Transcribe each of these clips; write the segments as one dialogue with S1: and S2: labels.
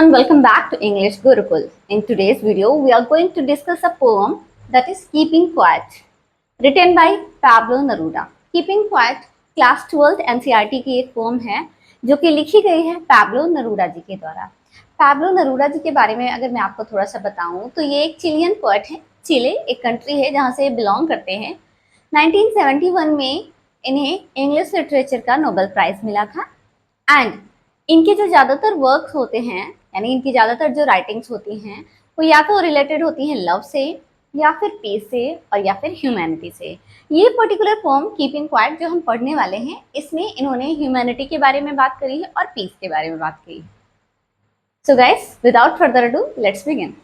S1: everyone, welcome back to English Gurukul. In today's video, we are going to discuss a poem that is Keeping Quiet, written by Pablo Neruda. Keeping Quiet class 12th NCERT की एक pome है जो कि लिखी गई है Pablo Neruda जी के द्वारा। पैब्लो नेरूदा जी के बारे में अगर मैं आपको थोड़ा सा बताऊं तो ये एक चिलियन पोएट है। चिले एक कंट्री है जहां से ये बिलोंग करते हैं। 1971 में इन्हें इंग्लिश लिटरेचर का नोबेल प्राइज मिला था एंड इनके जो ज़्यादातर वर्क्स होते हैं यानी इनकी ज़्यादातर जो राइटिंग्स होती हैं वो या तो रिलेटेड होती हैं लव से या फिर पीस से और या फिर ह्यूमैनिटी से। ये पर्टिकुलर पोम कीपिंग क्वाइट जो हम पढ़ने वाले हैं इसमें इन्होंने ह्यूमैनिटी के बारे में बात करी है और पीस के बारे में बात करी है। So guys, without further ado let's begin.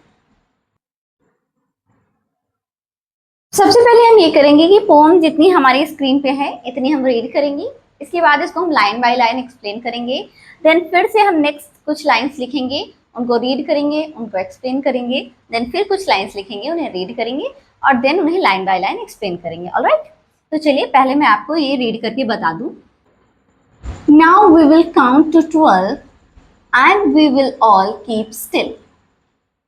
S1: सबसे पहले हम ये करेंगे कि पोम जितनी हमारी स्क्रीन पे है इतनी हम रीड करेंगे। इसके बाद इसको हम लाइन बाय लाइन एक्सप्लेन करेंगे। देन फिर से हम नेक्स्ट कुछ लाइंस लिखेंगे, उनको रीड करेंगे, उनको एक्सप्लेन करेंगे। देन फिर कुछ लाइंस लिखेंगे, उन्हें रीड करेंगे और देन उन्हें लाइन बाय लाइन एक्सप्लेन करेंगे। ऑलराइट, तो चलिए पहले मैं आपको ये रीड करके बता दूं। Now we will count to 12 and we will all keep still.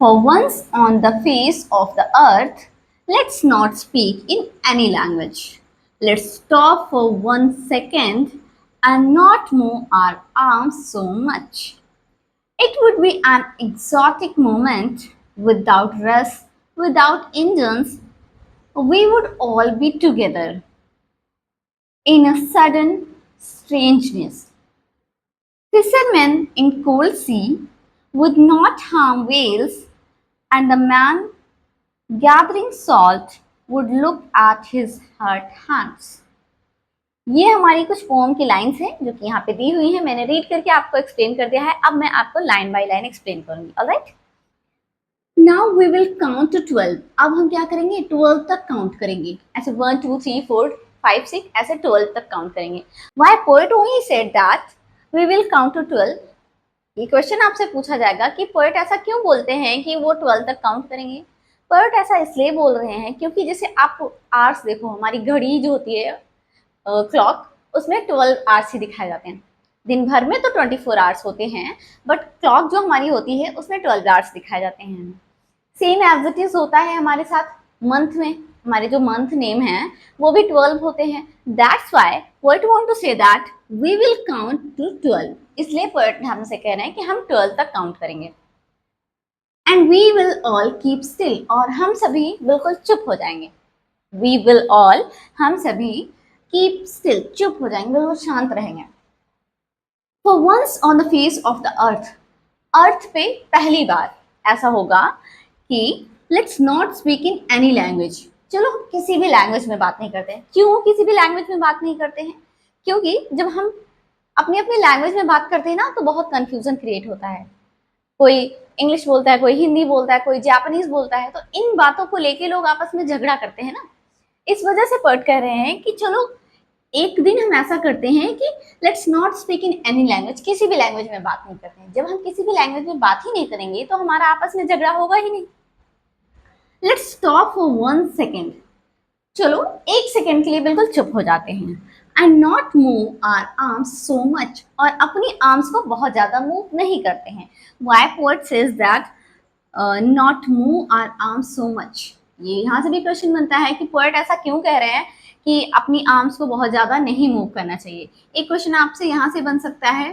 S1: For once on the face of the earth let's not speak in any language. Let's stop for 1 second and not move our arms so much. It would be an exotic moment without rest, without engines. We would all be together in a sudden strangeness. Fishermen in cold sea would not harm whales, and the man gathering salt would look at his hurt hands. ये हमारी कुछ pome की lines हैं जो कि यहाँ पे दी हुई है। मैंने रीड करके आपको एक्सप्लेन कर दिया है। अब मैं आपको लाइन बाय लाइन एक्सप्लेन करूंगी। Alright, now we will count to 12। अब हम क्या करेंगे, 12 तक काउंट करेंगे। ऐसे 1 2 3 4 5 6 ऐसे 12 तक काउंट करेंगे। Why poet only said that we will count to 12। ये क्वेश्चन आपसे पूछा जाएगा कि पोएट ऐसा क्यों बोलते हैं कि वो 12 तक काउंट करेंगे। पोएट ऐसा इसलिए बोल रहे हैं क्योंकि जैसे आप आवर्स देखो, हमारी घड़ी जो होती है क्लॉक, उसमें 12 आवर्स ही दिखाए जाते हैं। दिन भर में तो 24 आवर्स होते हैं बट क्लॉक जो हमारी होती है उसमें 12 आवर्स दिखाए जाते हैं। सेम एज इट इज होता है हमारे साथ मंथ में। हमारे जो मंथ नेम है वो भी 12 होते हैं। That's why poet want to say that we will count to 12। इसलिए पोएट हमसे कह रहे हैं कि हम 12 तक काउंट करेंगे। And we will all keep still, और हम सभी बिल्कुल चुप हो जाएंगे। वी विल ऑल, हम सभी, कीप स्टिल, चुप हो जाएंगे, बिल्कुल शांत रहेंगे। For once on the face of the earth, earth पे पहली बार ऐसा होगा कि let's not speak in any language. चलो हम किसी भी लैंग्वेज में बात नहीं करते हैं। क्यों किसी भी लैंग्वेज में बात नहीं करते हैं? क्योंकि जब हम अपनी अपनी लैंग्वेज में बात करते हैं ना तो बहुत कंफ्यूजन क्रिएट होता है। कोई इंग्लिश बोलता है, कोई हिंदी बोलता है, कोई जापानीज बोलता है, तो इन बातों को लेके लोग आपस में झगड़ा करते हैं ना। इस वजह से पोएट कह रहे हैं कि चलो एक दिन हम ऐसा करते हैं कि let's not speak in any language, किसी भी लैंग्वेज में बात नहीं करते हैं। जब हम किसी भी लैंग्वेज में बात ही नहीं करेंगे तो हमारा आपस में झगड़ा होगा ही नहीं। लेट्स स्टॉप फॉर 1 सेकेंड, चलो एक सेकेंड के लिए बिल्कुल चुप हो जाते हैं। And not move our arms so much, और अपनी आर्म्स को बहुत ज्यादा मूव नहीं करते हैं। Why poet says that not move our arms so much. ये यहाँ से भी क्वेश्चन बनता है कि पोएट ऐसा क्यों कह रहे हैं कि अपनी आर्म्स को बहुत ज्यादा नहीं मूव करना चाहिए। एक क्वेश्चन आपसे यहाँ से बन सकता है,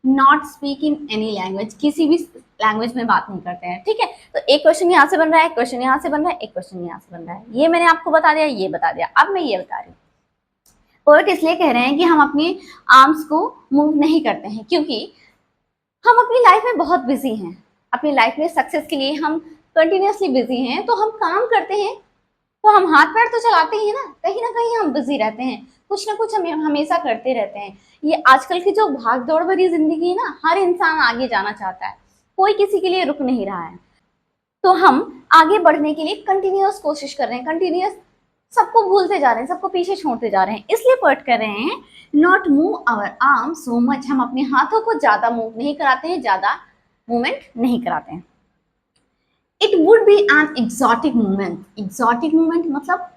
S1: not speak in any language, किसी भी लैंग्वेज में बात नहीं करते हैं। ठीक है, तो एक क्वेश्चन यहाँ से बन रहा है, एक क्वेश्चन यहाँ से बन रहा है, एक क्वेश्चन यहाँ से बन रहा है। ये मैंने आपको बता दिया, ये बता दिया। अब मैं ये बता रही हूँ, पोएट इसलिए कह रहे हैं कि हम अपनी आर्म्स को मूव नहीं करते हैं क्योंकि हम अपनी लाइफ में बहुत बिजी हैं। अपनी लाइफ में सक्सेस के लिए हम कंटिन्यूसली बिजी हैं, तो हम काम करते हैं तो हम हाथ पैर तो चलाते ही हैं ना कहीं हम बिजी रहते हैं, कुछ ना कुछ हम हमेशा करते रहते हैं। ये आजकल की जो भाग दौड़ भरी जिंदगी है ना, हर इंसान आगे जाना चाहता है, कोई किसी के लिए रुक नहीं रहा है। तो हम आगे बढ़ने के लिए कंटिन्यूअस कोशिश कर रहे हैं, कंटिन्यूअस सबको भूलते जा रहे हैं, सबको पीछे छोड़ते जा रहे हैं। इसलिए पोएट कर रहे हैं not move our arm so much, हम अपने हाथों को ज्यादा मूव नहीं कराते हैं, ज्यादा मूवमेंट नहीं कराते हैं। It would be an exotic movement, exotic movement मतलब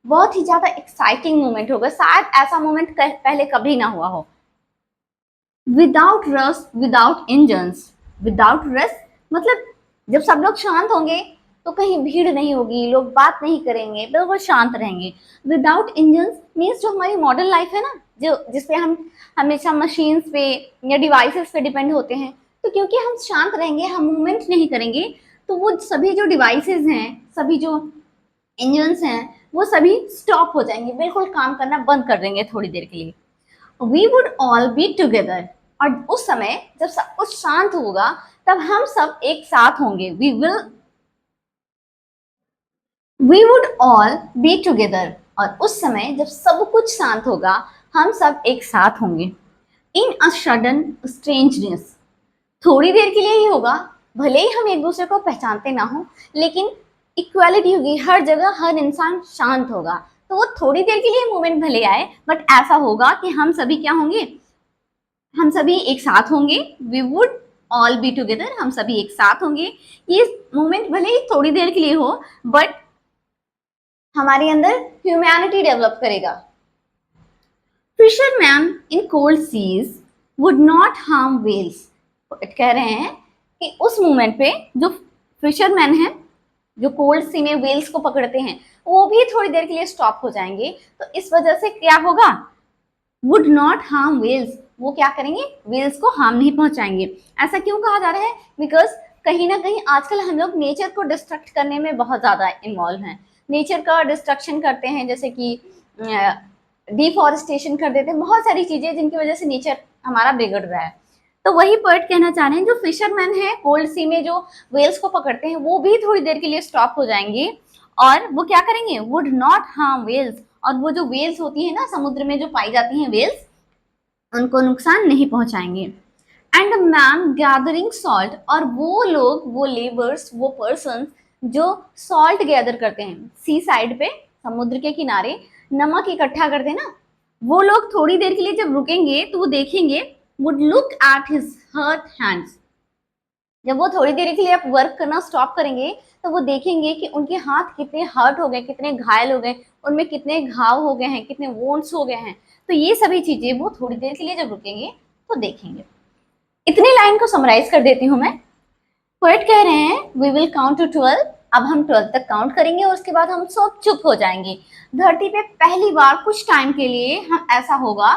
S1: बहुत ही ज्यादा एक्साइटिंग मूवमेंट होगा, शायद ऐसा मूवमेंट पहले कभी ना हुआ हो। Without rust, without engines, without rush मतलब जब सब लोग शांत होंगे तो कहीं भीड़ नहीं होगी, लोग बात नहीं करेंगे, बिल्कुल शांत रहेंगे। विदाउट इंजन मीन्स जो हमारी मॉडर्न लाइफ है ना, जो जिसपे हम हमेशा मशीन्स पे या डिवाइसेस पे डिपेंड होते हैं, तो क्योंकि हम शांत रहेंगे, हम मूवमेंट नहीं करेंगे, तो वो सभी जो डिवाइसेस हैं, सभी जो इंजन्स हैं, वो सभी स्टॉप हो जाएंगे, बिल्कुल काम करना बंद कर देंगे थोड़ी देर के लिए। We would all be together, और उस समय जब सब कुछ शांत होगा तब हम सब एक साथ होंगे। We would all be together, और उस समय जब सब कुछ शांत होगा हम सब एक साथ होंगे। इन अ सडन स्ट्रेंजनेस, थोड़ी देर के लिए ही होगा, भले ही हम एक दूसरे को पहचानते ना हो, लेकिन इक्वालिटी होगी, हर जगह हर इंसान शांत होगा। तो वो थोड़ी देर के लिए मूवमेंट भले आए, बट ऐसा होगा कि हम सभी क्या होंगे, हम सभी एक साथ होंगे। We would all be together, हम सभी एक साथ होंगे। ये मूवमेंट भले ही थोड़ी देर के लिए हो, बट हमारे अंदर ह्यूमैनिटी डेवलप करेगा। Fisherman in cold seas would not harm whales, कह रहे हैं कि उस मोमेंट पे जो फिशरमैन है, जो कोल्ड सी में वेल्स को पकड़ते हैं, वो भी थोड़ी देर के लिए स्टॉप हो जाएंगे। तो इस वजह से क्या होगा, वुड नॉट हार्म वेल्स, वो क्या करेंगे, वेल्स को हार्म नहीं पहुंचाएंगे। ऐसा क्यों कहा जा रहा है, बिकॉज कहीं ना कहीं आजकल हम लोग नेचर को डिस्ट्रक्ट करने में बहुत ज्यादा इन्वॉल्व हैं, नेचर का डिस्ट्रक्शन करते हैं, जैसे कि डिफॉरेस्टेशन कर देते हैं, बहुत सारी चीजें जिनकी वजह से नेचर हमारा बिगड़ रहा है। तो वही पोएट कहना चाह रहे हैं, जो फिशरमैन है कोल्ड सी में जो वेल्स को पकड़ते हैं, वो भी थोड़ी देर के लिए स्टॉप हो जाएंगे, और वो क्या करेंगे, वुड नॉट हार्म वेल्स, और वो जो वेल्स होती है ना समुद्र में जो पाई जाती हैं वेल्स, उनको नुकसान नहीं पहुंचाएंगे। एंड मैन गैदरिंग सॉल्ट, और वो लोग, वो लेबर्स, वो पर्सन जो सॉल्ट गैदर करते हैं, सी साइड पे समुद्र के किनारे नमक इकट्ठा करते हैं ना, वो लोग थोड़ी देर के लिए जब रुकेंगे तो वो देखेंगे, would look at his hurt hands, जब वो थोड़ी देर के लिए आप वर्क करना स्टॉप करेंगे तो वो देखेंगे कि उनके हाथ कितने हर्ट हो गए, कितने घायल हो गए, उनमें कितने घाव हो गए हैं, कितने वोन्स हो गए हैं। तो ये सभी चीजें वो थोड़ी देर के लिए जब रुकेंगे तो देखेंगे। इतनी लाइन को समराइज कर देती हूँ मैं। पोएट कह रहे हैं वी विल काउंट टू 12, अब हम 12 तक काउंट करेंगे और उसके बाद हम सब चुप हो जाएंगे। धरती पे पहली बार कुछ टाइम के लिए हम ऐसा होगा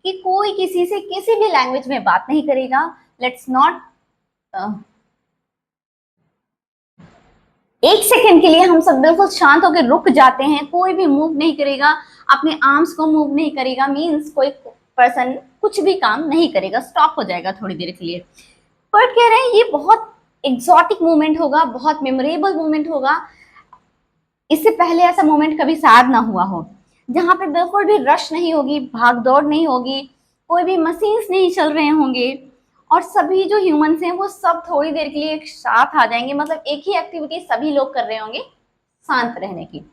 S1: कि कोई किसी से किसी भी लैंग्वेज में बात नहीं करेगा। लेट्स नॉट, एक सेकंड के लिए हम सब बिल्कुल शांत होकर रुक जाते हैं, कोई भी मूव नहीं करेगा, अपने आर्म्स को मूव नहीं करेगा, मींस कोई पर्सन कुछ भी काम नहीं करेगा, स्टॉप हो जाएगा थोड़ी देर के लिए। पर कह रहे हैं ये बहुत एक्सोटिक मोमेंट होगा, बहुत मेमोरेबल मोमेंट होगा, इससे पहले ऐसा मोमेंट कभी शायद ना हुआ हो, जहां पे बिल्कुल भी रश नहीं होगी, भाग दौड़ नहीं होगी, कोई भी मशीन्स नहीं चल रहे होंगे, और सभी जो ह्यूमंस हैं वो सब थोड़ी देर के लिए एक साथ आ जाएंगे, मतलब एक ही एक्टिविटी सभी लोग कर रहे होंगे शांत रहने की।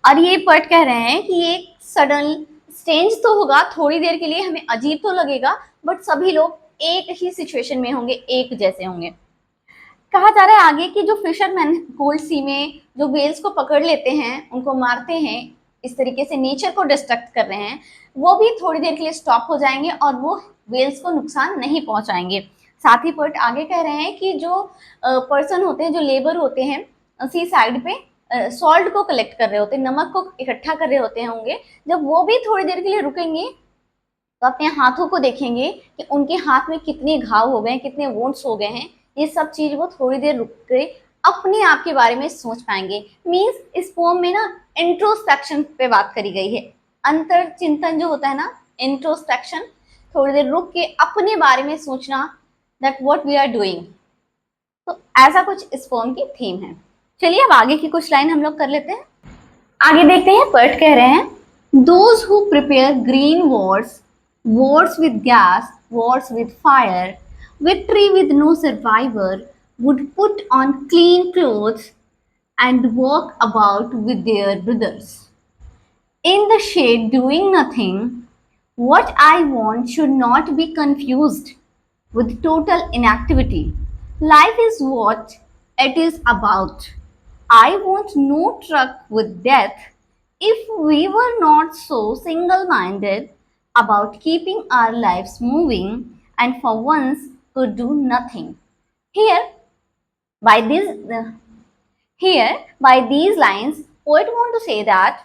S1: और ये पोएट कह रहे हैं कि ये सडन स्ट्रेंज तो होगा, थोड़ी देर के लिए हमें अजीब तो लगेगा, बट सभी लोग एक ही सिचुएशन में होंगे, एक जैसे होंगे। कहा जा रहा है आगे कि जो फिशरमैन कोल्ड सी में जो वेल्स को पकड़ लेते हैं, उनको मारते हैं, इस तरीके से नेचर को डिस्ट्रक्ट कर रहे हैं, वो भी थोड़ी देर के लिए स्टॉप हो जाएंगे और वो वेल्स को नुकसान नहीं पहुंचाएंगे। साथ ही पोएट आगे कह रहे हैं कि जो पर्सन होते हैं, जो लेबर होते हैं सी साइड पे सॉल्ट को कलेक्ट कर रहे होते हैं, नमक को इकट्ठा कर रहे होते होंगे, जब वो भी थोड़ी देर के लिए रुकेंगे तो अपने हाथों को देखेंगे कि उनके हाथ में कितने घाव हो गए हैं, कितने वोंट्स हो गए हैं, ये सब चीज वो थोड़ी देर रुक के अपने आप के बारे में सोच पाएंगे। मीन्स इस पोम में ना इंट्रोस्पेक्शन पे बात करी गई है, अंतर चिंतन जो होता है ना, इंट्रोस्पेक्शन, थोड़ी देर रुक के अपने बारे में सोचना, that what we are doing. तो ऐसा कुछ इस पोम की थीम है। चलिए अब आगे की कुछ लाइन हम लोग कर लेते हैं। आगे देखते हैं, पोएट कह रहे हैं those who prepare green Wars, wars with gas, wars with fire, victory with no survivor, would put on clean clothes and walk about with their brothers. In the shade doing nothing, what I want should not be confused with total inactivity. Life is what it is about. I want no truck with death. If we were not so single minded about keeping our lives moving and for once could do nothing. Here, by this here by these lines, poet want to say that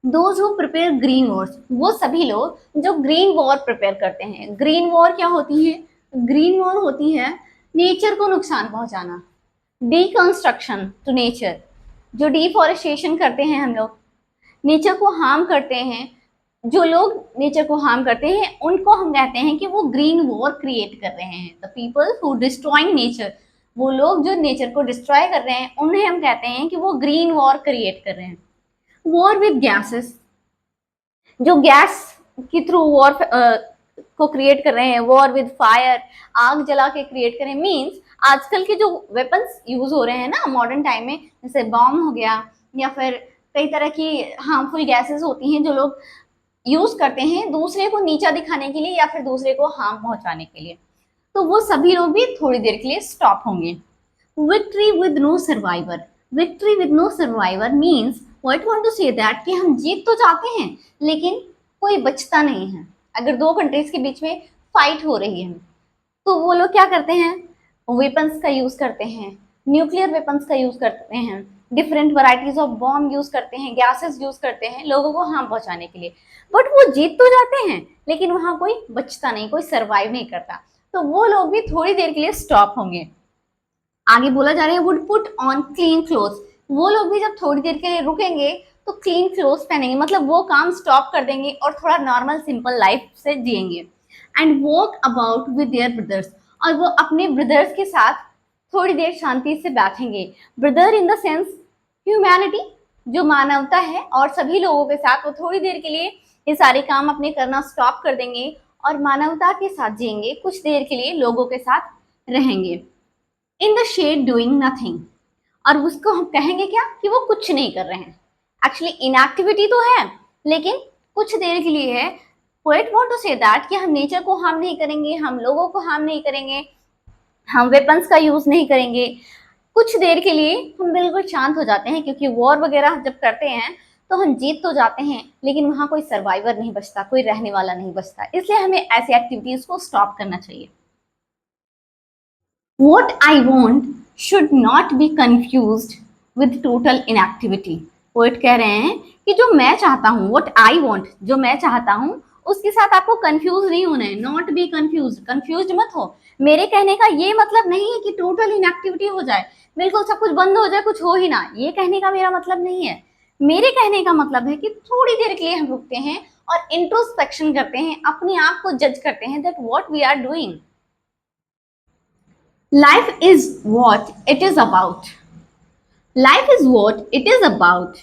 S1: those who prepare green wars, वो सभी लोग जो green war prepare करते हैं. Green war क्या होती है? Green war होती है नेचर को नुकसान पहुंचाना, डिकंस्ट्रक्शन टू नेचर. जो डिफॉरेस्टेशन करते हैं हम लोग, नेचर को हार्म करते हैं, जो लोग नेचर को हार्म करते हैं उनको हम कहते हैं कि वो ग्रीन वॉर क्रिएट कर रहे हैं. The people who destroying nature, वो लोग जो नेचर को डिस्ट्रॉय कर रहे हैं उन्हें हम कहते हैं कि वो ग्रीन वॉर क्रिएट कर रहे हैं. वॉर विद गैसेस, जो गैस के थ्रू वॉर को क्रिएट कर रहे हैं. वॉर विद फायर, आग जला के क्रिएट करें. मीन्स आजकल के जो वेपन्स यूज हो रहे हैं ना मॉडर्न टाइम में, जैसे बॉम्ब हो गया या फिर कई तरह की हार्मफुल गैसेस होती हैं जो लोग यूज करते हैं दूसरे को नीचा दिखाने के लिए या फिर दूसरे को हार्म पहुंचाने के लिए, तो वो सभी लोग भी थोड़ी देर के लिए स्टॉप होंगे. Victory with no survivor, victory with no survivor means what want to say that कि हम जीत तो जाते हैं लेकिन कोई बचता नहीं है. अगर दो कंट्रीज के बीच में फाइट हो रही है तो वो लोग क्या करते हैं? वेपन्स का यूज करते हैं, न्यूक्लियर वेपन्स का यूज करते हैं, different varieties of bomb use करते हैं, गैसेस यूज करते हैं लोगों को हार्म पहुंचाने के लिए. बट वो जीत तो जाते हैं लेकिन वहां कोई बचता नहीं, कोई सर्वाइव नहीं करता. तो वो लोग भी थोड़ी देर के लिए स्टॉप होंगे. आगे बोला जा रहा है would put on clean clothes, वो लोग भी जब थोड़ी देर के लिए रुकेंगे तो क्लीन क्लोथ्स पहनेंगे, मतलब वो काम स्टॉप कर देंगे और थोड़ा नॉर्मल सिंपल लाइफ से जिएंगे. And walk about with their brothers, और वो अपने ब्रदर्स के साथ थोड़ी देर शांति से बैठेंगे. Brother in the sense humanity, जो मानवता है, और सभी लोगों के साथ वो थोड़ी देर के लिए ये सारे काम अपने करना स्टॉप कर देंगे और मानवता के साथ जिएंगे, कुछ देर के लिए लोगों के साथ रहेंगे. In the shade doing nothing, और उसको हम कहेंगे क्या कि वो कुछ नहीं कर रहे हैं. एक्चुअली इनएक्टिविटी तो है लेकिन कुछ देर के लिए है. Poet want to say that कि हम नेचर को हार्म नहीं करेंगे, हम लोगों को हार्म नहीं करेंगे, हम वेपन्स का यूज नहीं करेंगे. कुछ देर के लिए हम बिल्कुल शांत हो जाते हैं क्योंकि वॉर वगैरह जब करते हैं तो हम जीत तो जाते हैं लेकिन वहां कोई सर्वाइवर नहीं बचता, कोई रहने वाला नहीं बचता. इसलिए हमें ऐसी एक्टिविटीज को स्टॉप करना चाहिए. What I want should not be confused with total inactivity. Poet कह रहे हैं कि जो मैं चाहता हूँ, what I want, जो मैं चाहता हूँ उसके साथ आपको कंफ्यूज नहीं होना है. नॉट बी कंफ्यूज, कंफ्यूज मत हो. मेरे कहने का ये मतलब नहीं है कि टोटल इनएक्टिविटी हो जाए, बिल्कुल सब कुछ बंद हो जाए, कुछ हो ही ना. ये कहने का मेरा मतलब नहीं है. मेरे कहने का मतलब है कि थोड़ी देर के लिए हम रुकते हैं और इंट्रोस्पेक्शन करते हैं, अपने आप को जज करते हैं that what we are doing. Life is what it is about. Life is what it is about.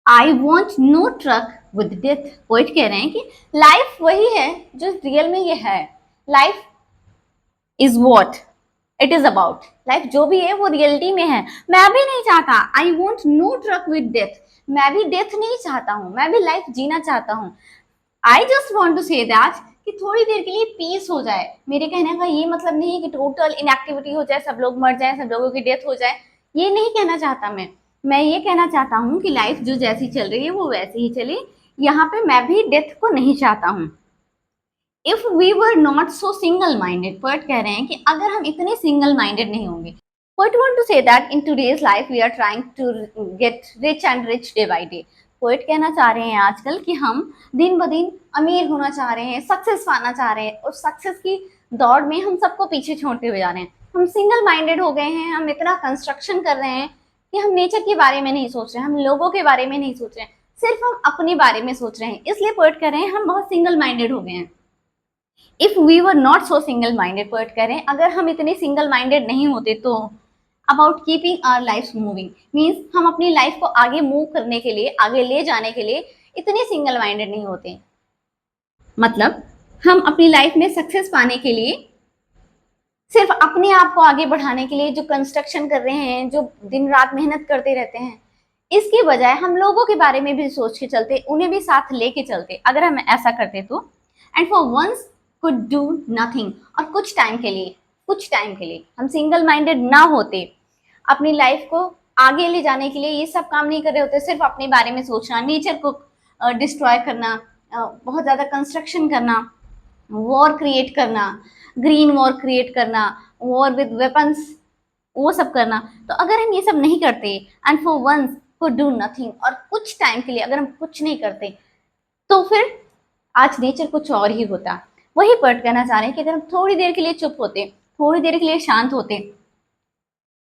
S1: I want no truck with death. Poet कह रहे हैं कि लाइफ वही है जो रियल में ये है. Life is what it is about. Life जो भी है वो रियलिटी में है. मैं भी नहीं चाहता, I want no truck with death, मैं भी डेथ नहीं चाहता हूँ, मैं भी लाइफ जीना चाहता हूँ. I just want to say that कि थोड़ी देर के लिए पीस हो जाए. मेरे कहने का ये मतलब नहीं है कि टोटल इनएक्टिविटी हो जाए, सब लोग मर जाए, सब लोगों की डेथ हो जाए. ये नहीं कहना चाहता मैं ये कहना चाहता हूँ कि लाइफ जो जैसी चल रही है वो वैसी ही चले. यहाँ पे मैं भी डेथ को नहीं चाहता हूँ. If we were not so single minded, poet कह रहे हैं कि अगर हम इतने सिंगल माइंडेड नहीं होंगे. Poet want to say that in today's life we are trying to get rich and rich day by day. Poet कहना चाह रहे हैं आजकल कि हम दिन ब दिन अमीर होना चाह रहे हैं, सक्सेस पाना चाह रहे हैं, और सक्सेस की दौड़ में हम सबको पीछे छोड़ते हुए जा रहे हैं. हम सिंगल माइंडेड हो गए हैं, हम इतना कंस्ट्रक्शन कर रहे हैं कि हम नेचर के बारे में नहीं सोच रहे हैं, हम लोगों के बारे में नहीं सोच रहे हैं, सिर्फ हम अपने बारे में सोच रहे हैं. इसलिए पोएट कह रहे हैं हम बहुत सिंगल माइंडेड हो गए हैं. If we were not so single minded, poet कह रहे हैं अगर हम इतने सिंगल माइंडेड नहीं होते तो about keeping our life moving means हम अपनी लाइफ को आगे मूव करने के लिए, आगे ले जाने के लिए इतने सिंगल माइंडेड नहीं होते. मतलब हम अपनी लाइफ में सक्सेस पाने के लिए, सिर्फ अपने आप को आगे बढ़ाने के लिए जो कंस्ट्रक्शन कर रहे हैं, जो दिन रात मेहनत करते रहते हैं, इसके बजाय हम लोगों के बारे में भी सोच के चलते, उन्हें भी साथ लेके चलते. अगर हम ऐसा करते तो and for once could do nothing, और कुछ टाइम के लिए हम सिंगल माइंडेड ना होते, अपनी लाइफ को आगे ले जाने के लिए ये सब काम नहीं कर रहे होते, सिर्फ अपने बारे में सोचना, नेचर को डिस्ट्रॉय करना, बहुत ज़्यादा कंस्ट्रक्शन करना, वॉर क्रिएट करना, ग्रीन वॉर क्रिएट करना, वॉर विद वेपन्स, वो सब करना। तो अगर हम ये सब नहीं करते एंड फॉर वंस को डू नथिंग, और कुछ टाइम के लिए अगर हम कुछ नहीं करते, तो फिर आज नेचर कुछ और ही होता। वही पर्ट कहना चाह रहे हैं कि अगर हम थोड़ी देर के लिए चुप होते, थोड़ी देर के लिए शांत होते,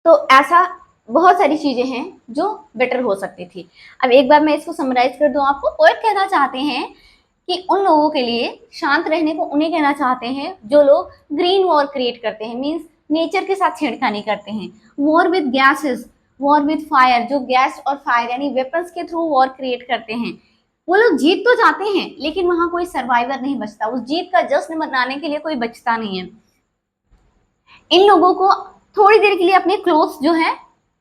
S1: तो ऐसा बहुत सारी चीजें हैं जो बेटर हो सकती थी। अब एक बार मैं इसको समराइज कर दूं आपको। पोएट कहना चाहते हैं कि उन लोगों के लिए शांत रहने को उन्हें कहना चाहते हैं जो लोग ग्रीन वॉर क्रिएट करते हैं, मींस नेचर के साथ छेड़खानी करते हैं। War with gases, war with fire, जो गैस और फायर यानी वेपन्स के थ्रू वॉर क्रिएट करते हैं, वो लोग जीत तो जाते हैं लेकिन वहां कोई सर्वाइवर नहीं बचता, उस जीत का जश्न मनाने के लिए कोई बचता नहीं है। इन लोगों को थोड़ी देर के लिए अपने क्लोथ्स जो है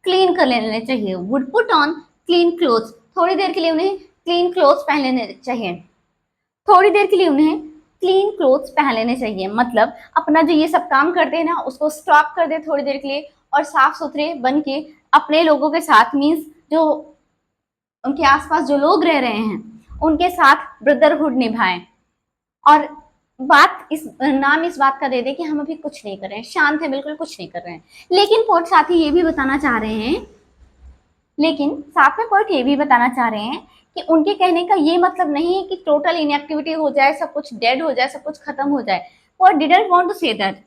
S1: क्लीन कर लेने चाहिए, would put on clean clothes, थोड़ी देर के लिए उन्हें क्लीन क्लोथ्स पहन लेने चाहिए, थोड़ी देर के लिए उन्हें क्लीन क्लोथ्स पहन लेने चाहिए। मतलब अपना जो ये सब काम करते हैं ना उसको स्टॉप कर दे थोड़ी देर के लिए, और साफ सुथरे बन के अपने लोगों के साथ, मीन्स जो उनके आसपास जो लोग रह रहे हैं उनके साथ ब्रदरहुड निभाएं। और बात इस नाम इस बात का दे दे कि हम अभी कुछ नहीं कर रहे हैं, शांत है, बिल्कुल कुछ नहीं कर रहे हैं। लेकिन पोएट साथ ही ये भी बताना चाह रहे हैं, लेकिन साथ में पोएट ये भी बताना चाह रहे हैं कि उनके कहने का ये मतलब नहीं है कि टोटल इनएक्टिविटी हो जाए, सब कुछ डेड हो जाए, सब कुछ खत्म हो जाए। Poet didn't want to say that.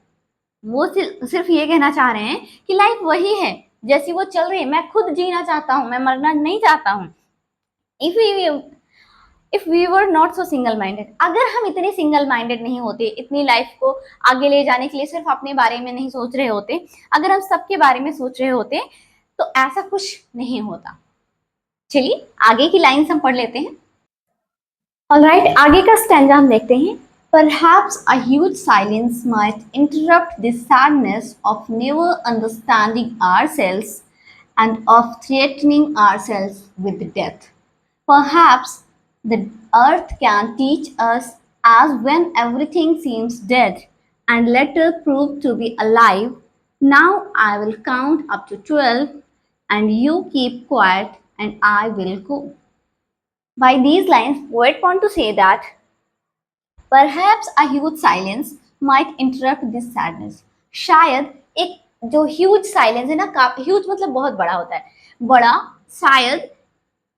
S1: वो सिर्फ ये कहना चाह रहे हैं कि लाइफ वही है जैसी वो चल रही है, मैं खुद जीना चाहता हूँ, मैं मरना नहीं चाहता हूँ। If we were not so single minded, अगर हम इतने सिंगल माइंडेड नहीं होते, इतनी लाइफ को आगे ले जाने के लिए सिर्फ अपने बारे में नहीं सोच रहे होते, अगर हम सबके बारे में सोच रहे होते, तो ऐसा कुछ नहीं होता। चलिए आगे की लाइन्स हम पढ़ लेते हैं। ऑलराइट, आगे का स्टैंजा हम देखते हैं। Perhaps a huge silence might interrupt the sadness of never understanding ourselves and of threatening ourselves with death. Perhaps the earth can teach us as when everything seems dead and later prove to be alive. Now I will count up to 12 and you keep quiet and I will go. By these lines, poet want to say that Perhaps a huge silence might interrupt this sadness. शायद एक जो huge silence है ना, huge मतलब बहुत बड़ा होता है, बड़ा, शायद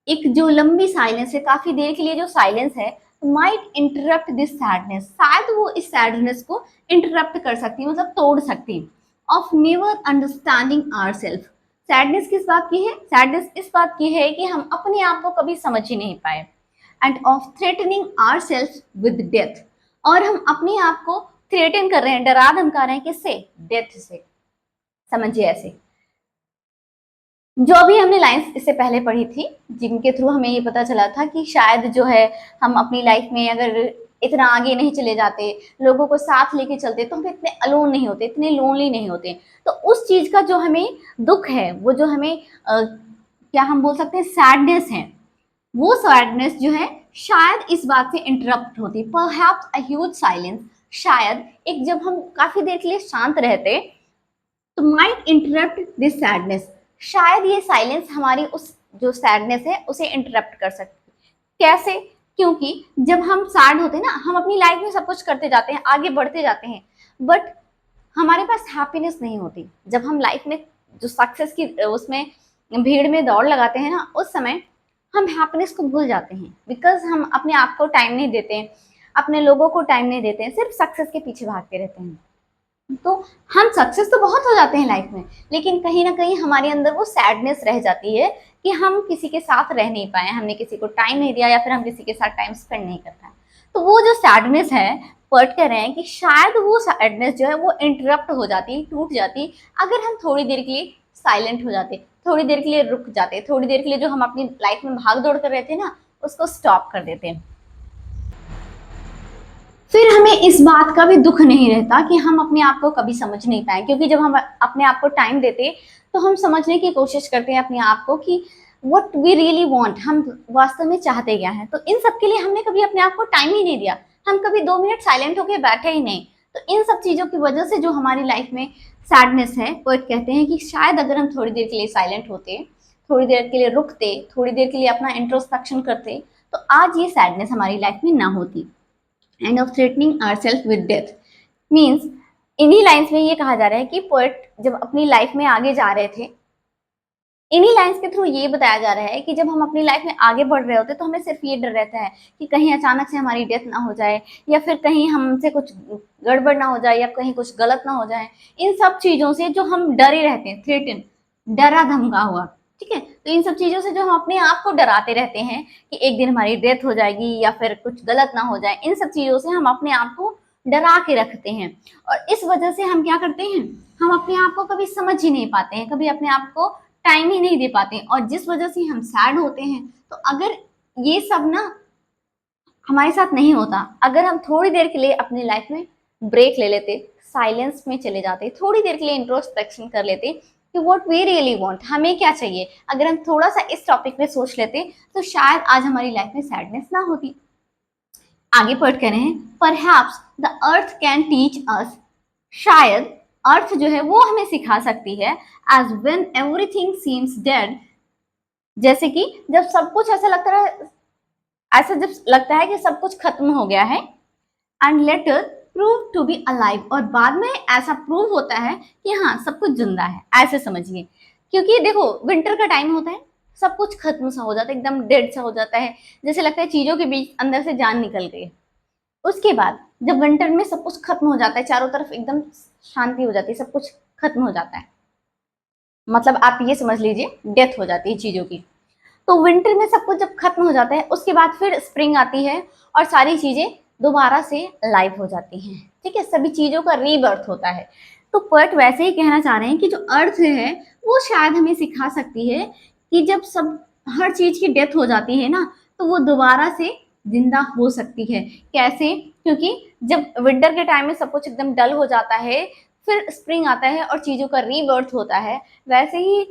S1: एक जो लंबी साइलेंस है, काफी देर के लिए जो साइलेंस है, माइट इंटरप्ट दिस सैडनेस, शायद वो इस सैडनेस को इंटरप्ट कर सकती है, मतलब तोड़ सकती है। Of never understanding ourself, sadness किस बात की है? सैडनेस इस बात की है कि हम अपने आप को कभी समझ ही नहीं पाए। And of threatening ourself with death, और हम अपने आप को थ्रेटन कर रहे हैं, डरा धमका रहे हैं, किससे? डेथ से। समझिए ऐसे जो अभी हमने लाइंस इससे पहले पढ़ी थी, जिनके थ्रू हमें ये पता चला था कि शायद जो है हम अपनी लाइफ में अगर इतना आगे नहीं चले जाते, लोगों को साथ लेके चलते, तो हम इतने अलोन नहीं होते, इतने लोनली नहीं होते। तो उस चीज का जो हमें दुख है, वो जो हमें क्या हम बोल सकते हैं, सैडनेस है, वो सैडनेस जो है शायद इस बात से इंटरप्ट होती। परहैप्स अ ह्यूज साइलेंस, शायद एक जब हम काफी देर के लिए शांत रहते तो माइट इंटरप्ट दिस सैडनेस, शायद ये साइलेंस हमारी उस जो सैडनेस है उसे इंटरप्ट कर सकती। कैसे? क्योंकि जब हम सैड होते हैं ना, हम अपनी लाइफ में सब कुछ करते जाते हैं, आगे बढ़ते जाते हैं, बट हमारे पास हैप्पीनेस नहीं होती। जब हम लाइफ में जो सक्सेस की उसमें भीड़ में दौड़ लगाते हैं ना, उस समय हम हैप्पीनेस को भूल जाते हैं, बिकॉज हम अपने आप को टाइम नहीं देते हैं, अपने लोगों को टाइम नहीं देते हैं, सिर्फ सक्सेस के पीछे भागते रहते हैं। तो हम सक्सेस तो बहुत हो जाते हैं लाइफ में, लेकिन कहीं ना कहीं हमारे अंदर वो सैडनेस रह जाती है कि हम किसी के साथ रह नहीं पाए, हमने किसी को टाइम नहीं दिया, या फिर हम किसी के साथ टाइम स्पेंड नहीं कर पाए। तो वो जो सैडनेस है, पर्ट कह रहे हैं कि शायद वो सैडनेस जो है वो इंटरप्ट हो जाती, टूट जाती, अगर हम थोड़ी देर के लिए साइलेंट हो जाते, थोड़ी देर के लिए रुक जाते, थोड़ी देर के लिए जो हम अपनी लाइफ में भाग दौड़ कर रहे थे ना, उसको स्टॉप कर देते। फिर हमें इस बात का भी दुख नहीं रहता कि हम अपने आप को कभी समझ नहीं पाए, क्योंकि जब हम अपने आप को टाइम देते तो हम समझने की कोशिश करते हैं अपने आप को कि व्हाट वी रियली वांट, हम वास्तव में चाहते क्या है। तो इन सब के लिए हमने कभी अपने आप को टाइम ही नहीं दिया, हम कभी 2 मिनट साइलेंट होकर बैठे ही नहीं। तो इन सब चीज़ों की वजह से जो हमारी लाइफ में सैडनेस है, पोएट कहते हैं कि शायद अगर हम थोड़ी देर के लिए साइलेंट होते, थोड़ी देर के लिए रुकते, थोड़ी देर के लिए अपना इंट्रोस्पेक्शन करते, तो आज ये सैडनेस हमारी लाइफ में ना होती। And of threatening ourself with death means इन्हीं लाइंस में ये कहा जा रहा है कि पोएट जब अपनी लाइफ में आगे जा रहे थे, इन्हीं लाइंस के थ्रू ये बताया जा रहा है कि जब हम अपनी लाइफ में आगे बढ़ रहे होते तो हमें सिर्फ ये डर रहता है कि कहीं अचानक से हमारी डेथ ना हो जाए, या फिर कहीं हमसे कुछ गड़बड़ ना हो जाए, या कहीं कुछ गलत ना हो जाए। इन सब चीजों से जो हम डरे रहते हैं, थ्रेटन, डरा धमका हुआ, ठीक है, तो इन सब चीजों से जो हम अपने आप को डराते रहते हैं कि एक दिन हमारी डेथ हो जाएगी या फिर कुछ गलत ना हो जाए, इन सब चीजों से हम अपने आप को डरा के रखते हैं। और इस वजह से हम क्या करते हैं, हम अपने आप को कभी समझ ही नहीं पाते हैं, कभी अपने आप को टाइम ही नहीं दे पाते, और जिस वजह से हम सैड होते हैं। तो अगर ये सब ना हमारे साथ नहीं होता, अगर हम थोड़ी देर के लिए अपनी लाइफ में ब्रेक ले लेते, साइलेंस में चले जाते, थोड़ी देर के लिए इंट्रोस्पेक्शन कर लेते कि व्हाट वी रियली वांट, हमें क्या चाहिए, अगर हम थोड़ा सा इस टॉपिक पे सोच लेते तो शायद आज हमारी लाइफ में सैडनेस ना होती। आगे पढ़ कह रहे हैं, perhaps the earth can teach us, शायद अर्थ जो है वो हमें सिखा सकती है, as when everything seems dead, जैसे कि जब सब कुछ ऐसा लगता है, ऐसा जब लगता है कि सब कुछ खत्म हो गया है, and later prove to be alive, और बाद में ऐसा प्रूव होता है कि हाँ सब कुछ जिंदा है, ऐसे समझिए। क्योंकि देखो विंटर का टाइम होता है, सब कुछ खत्म सा हो जाता है, एकदम डेड सा हो जाता है, जैसे लगता है चीजों के बीच अंदर से जान निकल गई है। उसके बाद जब विंटर में सब कुछ खत्म हो जाता है, चारों तरफ एकदम शांति हो जाती है, सब कुछ खत्म हो जाता है, मतलब आप ये समझ लीजिए डेथ हो जाती है चीजों की। तो विंटर में सब कुछ जब खत्म हो जाता है, उसके बाद फिर स्प्रिंग आती है और सारी चीजें दोबारा से लाइव हो जाती हैं, ठीक है, सभी चीजों का रीबर्थ होता है। तो पोएट वैसे ही कहना चाह रहे हैं कि जो अर्थ है वो शायद हमें सिखा सकती है कि जब सब हर चीज की डेथ हो जाती है ना, तो वो दोबारा से जिंदा हो सकती है। कैसे? क्योंकि जब विंटर के टाइम में सब कुछ एकदम डल हो जाता है, फिर स्प्रिंग आता है और चीजों का रीबर्थ होता है, वैसे ही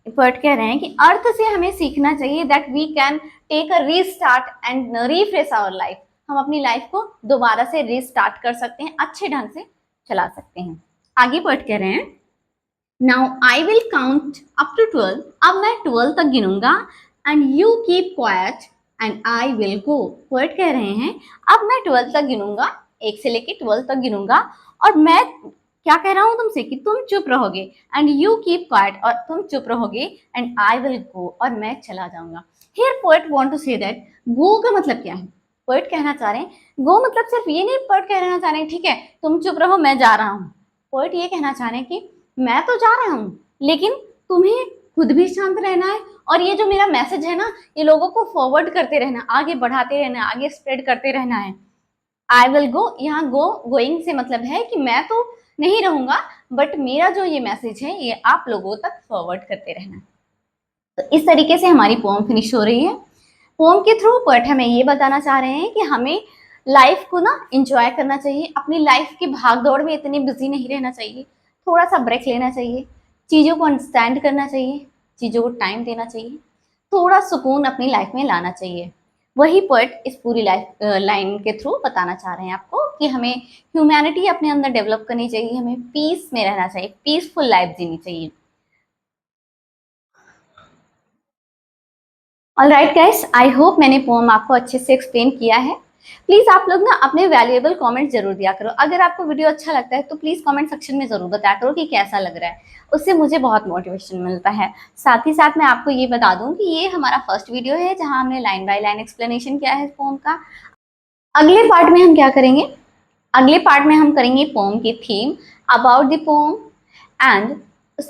S1: पोएट कह रहे हैं कि अर्थ से हमें सीखना चाहिए that we can take a restart and refresh our life, हम अपनी लाइफ को दोबारा से रीस्टार्ट कर सकते हैं, अच्छे ढंग से चला सकते हैं। आगे पोएट कह रहे हैं, now I will count up to 12, अब मैं 12 तक गिनूंगा, and you keep quiet and I will go. Poet कह रहे हैं अब मैं 12 तक गिनूंगा, 1 से लेके 12 तक गिनूंगा, और मैं क्या कह रहा हूं तुमसे कि तुम चुप रहोगे, एंड यू कीप क्वाइट, और तुम चुप रहोगे, एंड आई विल गो, और मैं चला जाऊंगा। Here poet want to say that go का मतलब क्या है। पोएट कहना चाह रहे हैं गो मतलब सिर्फ ये नहीं, पोएट कहना चाह रहे हैं ठीक है तुम चुप रहो मैं जा रहा हूँ। पोएट ये कहना चाह रहे हैं कि मैं तो जा रहा हूँ, लेकिन तुम्हें खुद भी शांत रहना है, और ये जो मेरा मैसेज है ना, ये लोगों को फॉरवर्ड करते रहना, आगे बढ़ाते रहना, आगे स्प्रेड करते रहना है। आई विल गो, यहाँ गो गोइंग से मतलब है कि मैं तो नहीं रहूंगा, बट मेरा जो ये मैसेज है ये आप लोगों तक फॉरवर्ड करते रहना। तो इस तरीके से हमारी पोम फिनिश हो रही है। पोम के थ्रू पोएट हमें ये बताना चाह रहे हैं कि हमें लाइफ को ना इंजॉय करना चाहिए, अपनी लाइफ की भागदौड़ में इतने बिजी नहीं रहना चाहिए, थोड़ा सा ब्रेक लेना चाहिए, चीज़ों को अंडरस्टैंड करना चाहिए, चीज़ों को टाइम देना चाहिए, थोड़ा सुकून अपनी लाइफ में लाना चाहिए। वही पोएट इस पूरी लाइफ लाइन के थ्रू बताना चाह रहे हैं आपको कि हमें ह्यूमैनिटी अपने अंदर डेवलप करनी चाहिए, हमें पीस में रहना चाहिए, पीसफुल लाइफ जीनी चाहिए। All right guys, I hope मैंने पोम आपको अच्छे से एक्सप्लेन किया है। प्लीज़ आप लोग ना अपने वैल्यूएबल कमेंट जरूर दिया करो, अगर आपको वीडियो अच्छा लगता है तो प्लीज़ कमेंट सेक्शन में ज़रूर बताया करो कि कैसा लग रहा है, उससे मुझे बहुत मोटिवेशन मिलता है। साथ ही साथ मैं आपको ये बता दूं कि ये हमारा फर्स्ट वीडियो है जहां हमने लाइन बाय लाइन एक्सप्लेनेशन किया है पोम का। अगले पार्ट में हम क्या करेंगे, अगले पार्ट में हम करेंगे पोम की theme, about the pome and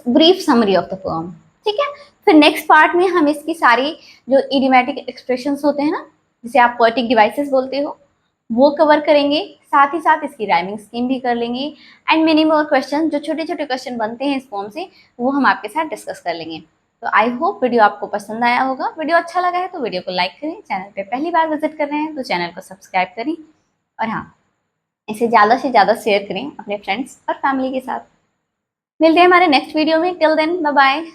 S1: brief summary of the pome, ठीक है। फिर नेक्स्ट पार्ट में हम इसकी सारी जो इडियोमैटिक एक्सप्रेशंस होते हैं ना, जिसे आप पोएटिक डिवाइसेस बोलते हो, वो कवर करेंगे, साथ ही साथ इसकी राइमिंग स्कीम भी कर लेंगे, एंड मेनी मोर क्वेश्चन, जो छोटे छोटे क्वेश्चन बनते हैं इस पोम से, वो हम आपके साथ डिस्कस कर लेंगे। तो आई होप वीडियो आपको पसंद आया होगा। वीडियो अच्छा लगा है तो वीडियो को लाइक करें, चैनल पे पहली बार विजिट कर रहे हैं तो चैनल को सब्सक्राइब करें, और हाँ, इसे ज़्यादा से ज़्यादा शेयर करें अपने फ्रेंड्स और फैमिली के साथ। मिलते हैं हमारे नेक्स्ट वीडियो में, टिल देन बाय बाय।